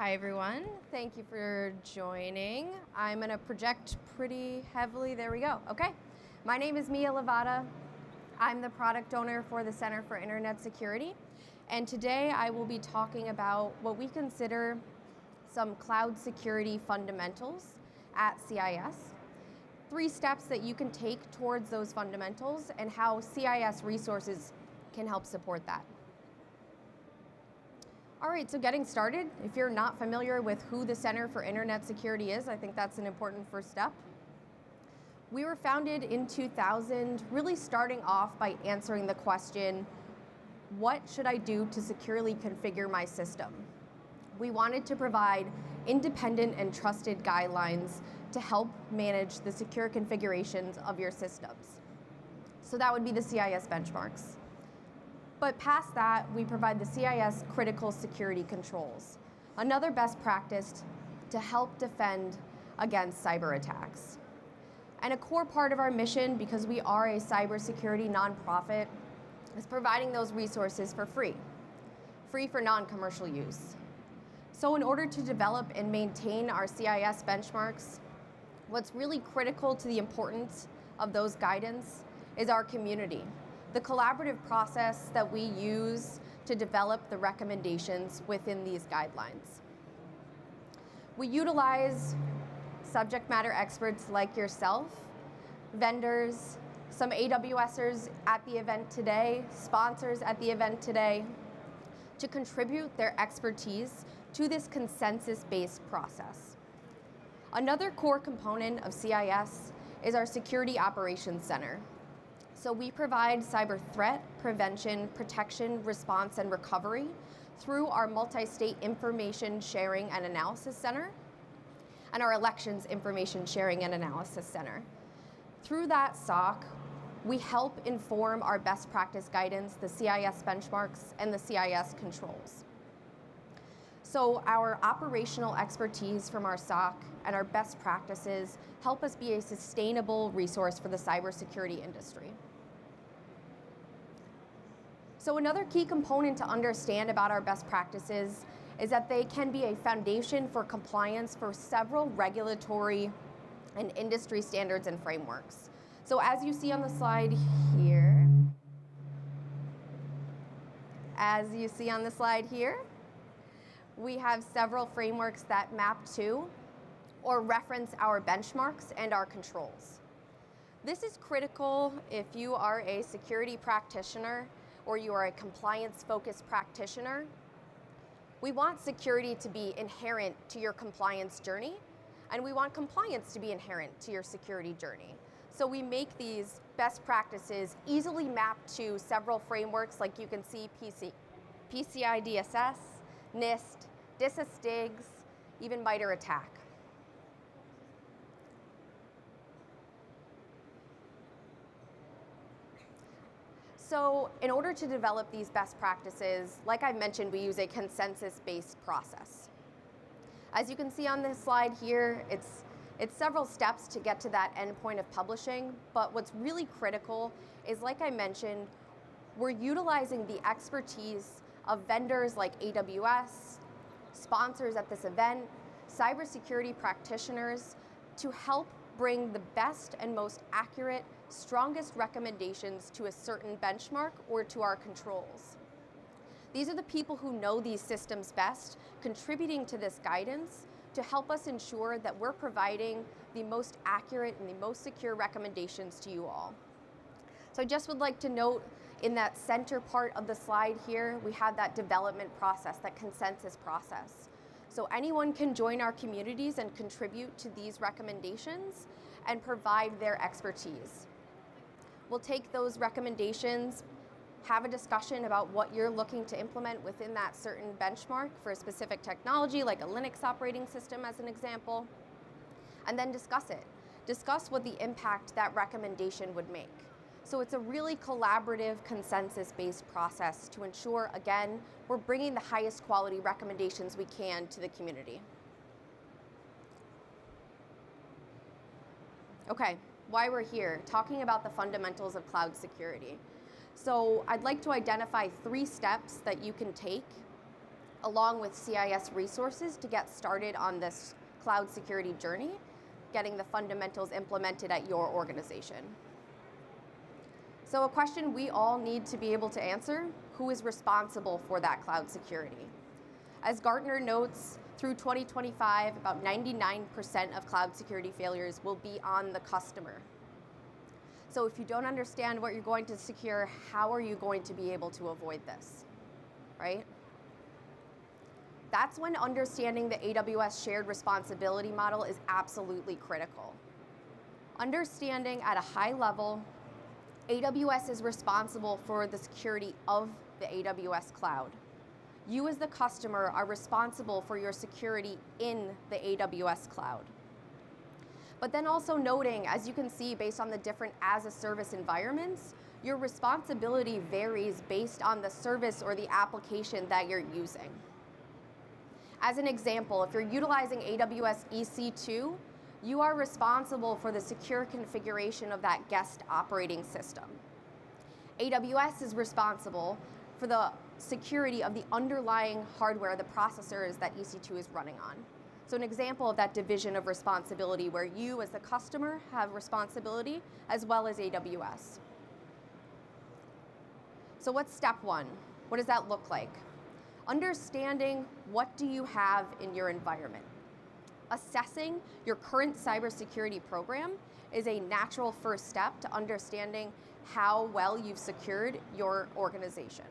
Hi everyone, thank you for joining. I'm going to project pretty heavily. There we go. Okay. My name is Mia Levada. I'm the product owner for the Center for Internet Security. And today I will be talking about what we consider some cloud security fundamentals at CIS. 3 steps that you can take towards those fundamentals and how CIS resources can help support that. All right, so getting started, if you're not familiar with who the Center for Internet Security is, I think that's an important first step. We were founded in 2000, really starting off by answering the question, what should I do to securely configure my system? We wanted to provide independent and trusted guidelines to help manage the secure configurations of your systems. So that would be the CIS benchmarks. But past that, we provide the CIS critical security controls, another best practice to help defend against cyber attacks. And a core part of our mission, because we are a cybersecurity nonprofit, is providing those resources for free for non-commercial use. So in order to develop and maintain our CIS benchmarks, what's really critical to the importance of those guidance is our community. The collaborative process that we use to develop the recommendations within these guidelines. We utilize subject matter experts like yourself, vendors, some AWSers at the event today, sponsors at the event today, to contribute their expertise to this consensus-based process. Another core component of CIS is our Security Operations Center. So we provide cyber threat prevention, protection, response, and recovery through our multi-state information sharing and analysis center and our elections information sharing and analysis center. Through that SOC, we help inform our best practice guidance, the CIS benchmarks, and the CIS controls. So our operational expertise from our SOC and our best practices help us be a sustainable resource for the cybersecurity industry. So another key component to understand about our best practices is that they can be a foundation for compliance for several regulatory and industry standards and frameworks. So as you see on the slide here, we have several frameworks that map to or reference our benchmarks and our controls. This is critical if you are a security practitioner or you are a compliance-focused practitioner. We want security to be inherent to your compliance journey, and we want compliance to be inherent to your security journey. So we make these best practices easily mapped to several frameworks, like you can see PCI DSS, NIST, DISA STIGs, even MITRE ATT&CK. So in order to develop these best practices, like I mentioned, we use a consensus-based process. As you can see on this slide here, it's several steps to get to that endpoint of publishing, but what's really critical is, like I mentioned, we're utilizing the expertise of vendors like AWS, sponsors at this event, cybersecurity practitioners, to help bring the best and most accurate, strongest recommendations to a certain benchmark or to our controls. These are the people who know these systems best, contributing to this guidance to help us ensure that we're providing the most accurate and the most secure recommendations to you all. So I just would like to note in that center part of the slide here, we have that development process, that consensus process. So anyone can join our communities and contribute to these recommendations and provide their expertise. We'll take those recommendations, have a discussion about what you're looking to implement within that certain benchmark for a specific technology, like a Linux operating system as an example, and then discuss it. Discuss what the impact that recommendation would make. So it's a really collaborative, consensus-based process to ensure, again, we're bringing the highest quality recommendations we can to the community. Okay, why we're here, talking about the fundamentals of cloud security. So I'd like to identify 3 steps that you can take along with CIS resources to get started on this cloud security journey, getting the fundamentals implemented at your organization. So a question we all need to be able to answer: who is responsible for that cloud security? As Gartner notes, through 2025, about 99% of cloud security failures will be on the customer. So if you don't understand what you're going to secure, how are you going to be able to avoid this, right? That's when understanding the AWS shared responsibility model is absolutely critical. Understanding at a high level, AWS is responsible for the security of the AWS cloud. You as the customer are responsible for your security in the AWS cloud. But then also noting, as you can see based on the different as-a-service environments, your responsibility varies based on the service or the application that you're using. As an example, if you're utilizing AWS EC2, you are responsible for the secure configuration of that guest operating system. AWS is responsible for the security of the underlying hardware, the processors that EC2 is running on. So an example of that division of responsibility where you as the customer have responsibility as well as AWS. So what's step one? What does that look like? Understanding what do you have in your environment. Assessing your current cybersecurity program is a natural first step to understanding how well you've secured your organization.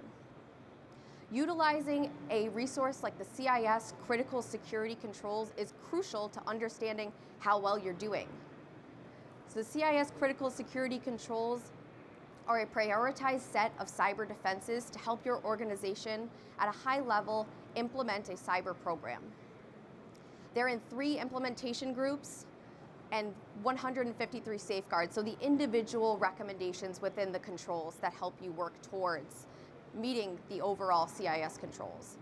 Utilizing a resource like the CIS Critical Security Controls is crucial to understanding how well you're doing. So the CIS Critical Security Controls are a prioritized set of cyber defenses to help your organization at a high level implement a cyber program. They're in 3 implementation groups and 153 safeguards, so the individual recommendations within the controls that help you work towards meeting the overall CIS controls.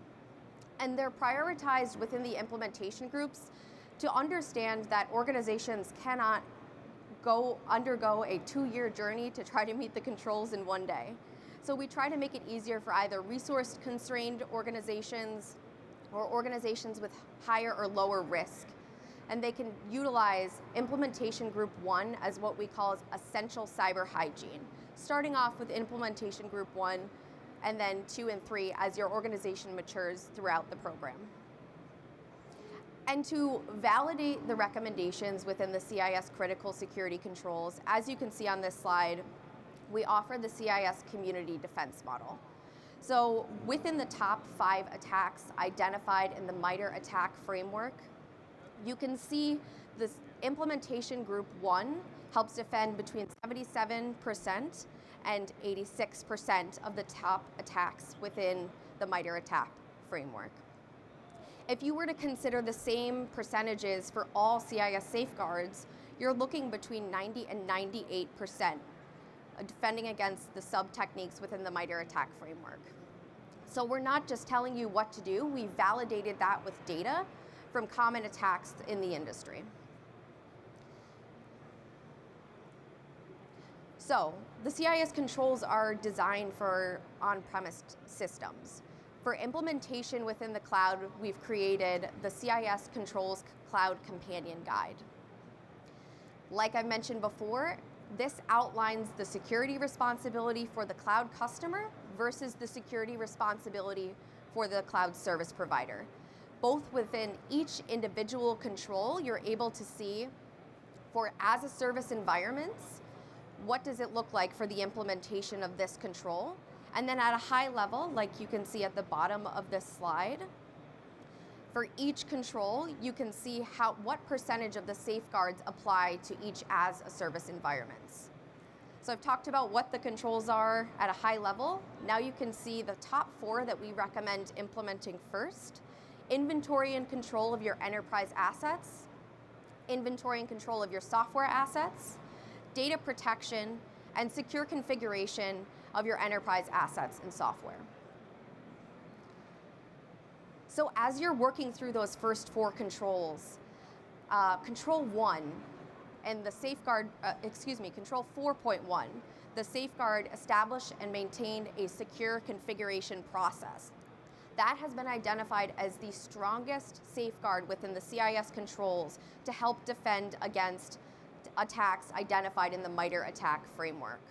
And they're prioritized within the implementation groups to understand that organizations cannot undergo a 2-year journey to try to meet the controls in 1 day. So we try to make it easier for either resource-constrained organizations or organizations with higher or lower risk. And they can utilize Implementation Group 1 as what we call essential cyber hygiene, starting off with Implementation Group 1 and then 2 and 3 as your organization matures throughout the program. And to validate the recommendations within the CIS Critical Security Controls, as you can see on this slide, we offer the CIS Community Defense Model. So within the top 5 attacks identified in the MITRE ATT&CK framework, you can see this Implementation Group 1 helps defend between 77% and 86% of the top attacks within the MITRE ATT&CK framework. If you were to consider the same percentages for all CIS safeguards, you're looking between 90 and 98% defending against the sub-techniques within the MITRE ATT&CK framework. So we're not just telling you what to do, we validated that with data from common attacks in the industry. So the CIS controls are designed for on-premise systems. For implementation within the cloud, we've created the CIS Controls Cloud Companion Guide. Like I mentioned before, this outlines the security responsibility for the cloud customer versus the security responsibility for the cloud service provider. Both within each individual control, you're able to see for as-a-service environments, what does it look like for the implementation of this control? And then at a high level, like you can see at the bottom of this slide, for each control, you can see what percentage of the safeguards apply to each as-a-service environments. So I've talked about what the controls are at a high level. Now you can see the top 4 that we recommend implementing first: inventory and control of your enterprise assets, inventory and control of your software assets, data protection, and secure configuration of your enterprise assets and software. So as you're working through those first 4 controls, Control 1 and the safeguard, Control 4.1, the safeguard establish and maintain a secure configuration process. that has been identified as the strongest safeguard within the CIS controls to help defend against attacks identified in the MITRE ATT&CK framework.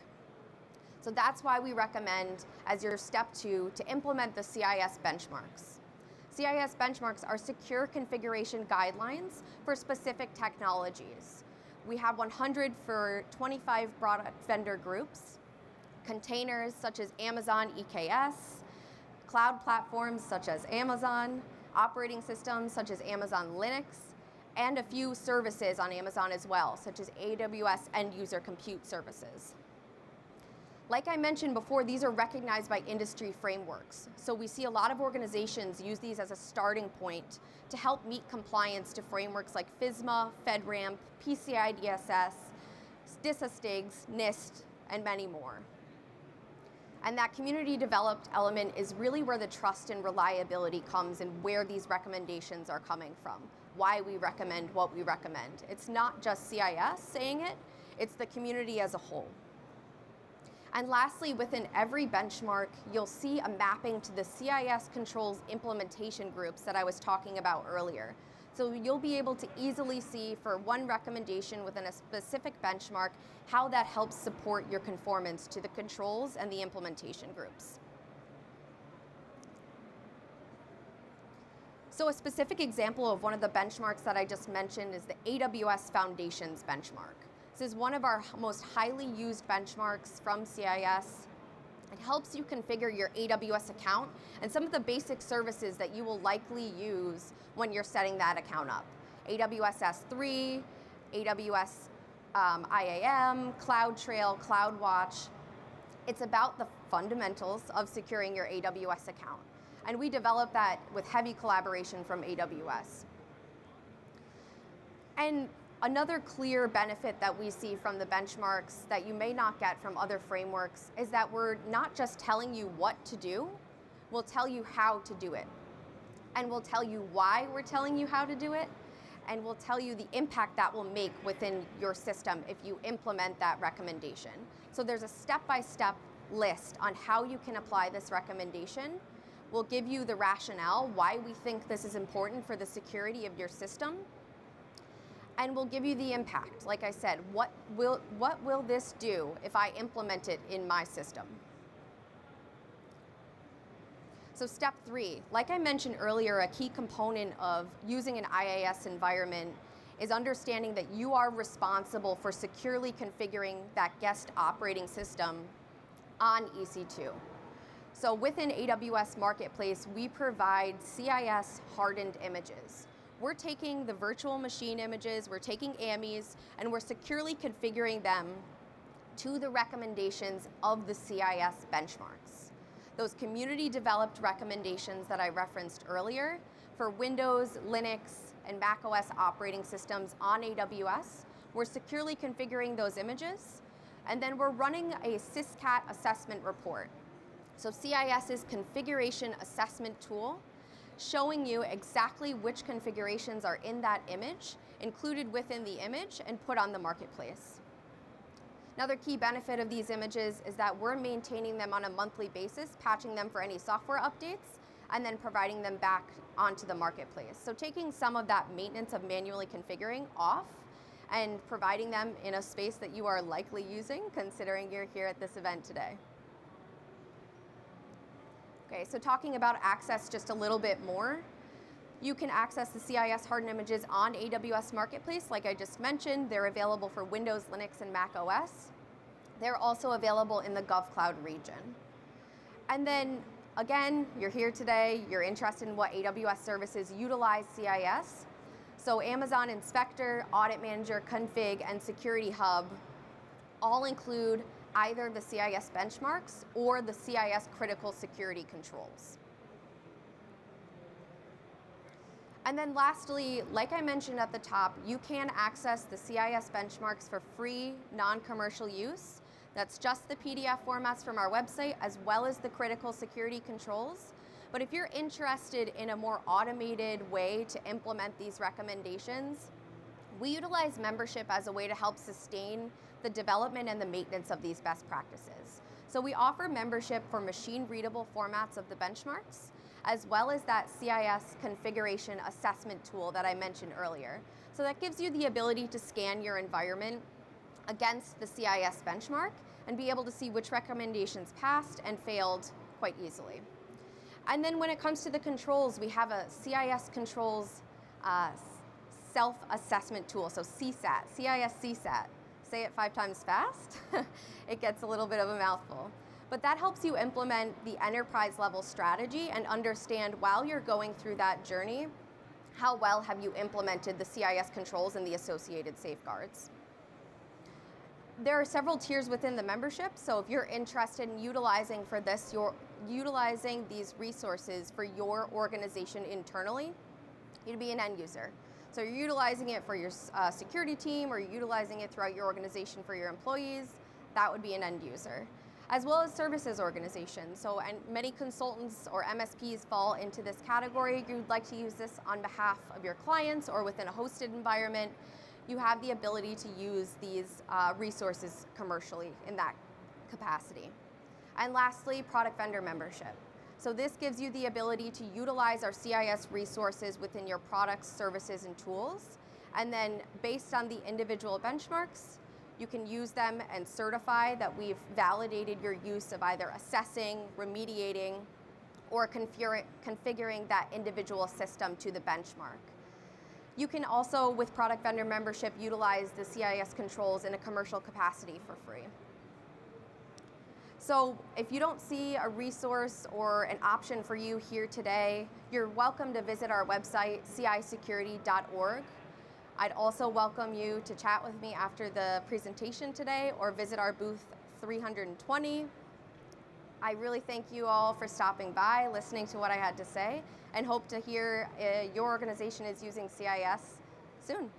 So that's why we recommend, as your step 2, to implement the CIS benchmarks. CIS benchmarks are secure configuration guidelines for specific technologies. We have 100 for 25 product vendor groups, containers such as Amazon EKS, cloud platforms such as Amazon, operating systems such as Amazon Linux, and a few services on Amazon as well, such as AWS end user compute services. Like I mentioned before, these are recognized by industry frameworks. So we see a lot of organizations use these as a starting point to help meet compliance to frameworks like FISMA, FedRAMP, PCI DSS, DISA STIGs, NIST, and many more. And that community developed element is really where the trust and reliability comes and where these recommendations are coming from, why we recommend what we recommend. It's not just CIS saying it, it's the community as a whole. And lastly, within every benchmark, you'll see a mapping to the CIS controls implementation groups that I was talking about earlier. So you'll be able to easily see for one recommendation within a specific benchmark how that helps support your conformance to the controls and the implementation groups. So a specific example of one of the benchmarks that I just mentioned is the AWS Foundations benchmark. This is one of our most highly used benchmarks from CIS. It helps you configure your AWS account and some of the basic services that you will likely use when you're setting that account up. AWS S3, AWS IAM, CloudTrail, CloudWatch. It's about the fundamentals of securing your AWS account. And we developed that with heavy collaboration from AWS. And another clear benefit that we see from the benchmarks that you may not get from other frameworks is that we're not just telling you what to do, we'll tell you how to do it. And we'll tell you why we're telling you how to do it, and we'll tell you the impact that will make within your system if you implement that recommendation. So there's a step-by-step list on how you can apply this recommendation. We'll give you the rationale, why we think this is important for the security of your system, and we'll give you the impact. Like I said, what will this do if I implement it in my system? So step 3, like I mentioned earlier, a key component of using an IaaS environment is understanding that you are responsible for securely configuring that guest operating system on EC2. So within AWS Marketplace, we provide CIS hardened images. We're taking the virtual machine images, we're taking AMIs, and we're securely configuring them to the recommendations of the CIS benchmarks. Those community developed recommendations that I referenced earlier for Windows, Linux, and macOS operating systems on AWS, we're securely configuring those images, and then we're running a Syscat assessment report. So CIS's configuration assessment tool showing you exactly which configurations are in that image, included within the image, and put on the marketplace. Another key benefit of these images is that we're maintaining them on a monthly basis, patching them for any software updates, and then providing them back onto the marketplace. So taking some of that maintenance of manually configuring off and providing them in a space that you are likely using, considering you're here at this event today. Okay, so talking about access just a little bit more, you can access the CIS hardened images on AWS Marketplace. Like I just mentioned, they're available for Windows, Linux, and Mac OS. They're also available in the GovCloud region. And then, again, you're here today, you're interested in what AWS services utilize CIS. So Amazon Inspector, Audit Manager, Config, and Security Hub all include either the CIS benchmarks or the CIS critical security controls. And then lastly, like I mentioned at the top, you can access the CIS benchmarks for free, non-commercial use. That's just the PDF formats from our website, as well as the critical security controls. But if you're interested in a more automated way to implement these recommendations, we utilize membership as a way to help sustain the development and the maintenance of these best practices. So we offer membership for machine-readable formats of the benchmarks, as well as that CIS configuration assessment tool that I mentioned earlier. So that gives you the ability to scan your environment against the CIS benchmark and be able to see which recommendations passed and failed quite easily. And then when it comes to the controls, we have a CIS controls self-assessment tool, so CSAT, CIS CSAT. Say it 5 times fast. It gets a little bit of a mouthful. But that helps you implement the enterprise level strategy and understand while you're going through that journey, how well have you implemented the CIS controls and the associated safeguards. There are several tiers within the membership, so if you're interested in utilizing for this, you're utilizing these resources for your organization internally, you'd be an end user. So you're utilizing it for your security team, or you're utilizing it throughout your organization for your employees, that would be an end user. As well as services organizations. So, and many consultants or MSPs fall into this category. You'd like to use this on behalf of your clients or within a hosted environment. You have the ability to use these resources commercially in that capacity. And lastly, product vendor membership. So this gives you the ability to utilize our CIS resources within your products, services, and tools. And then based on the individual benchmarks, you can use them and certify that we've validated your use of either assessing, remediating, or configuring that individual system to the benchmark. You can also, with product vendor membership, utilize the CIS controls in a commercial capacity for free. So if you don't see a resource or an option for you here today, you're welcome to visit our website, cisecurity.org. I'd also welcome you to chat with me after the presentation today or visit our booth 320. I really thank you all for stopping by, listening to what I had to say, and hope to hear your organization is using CIS soon.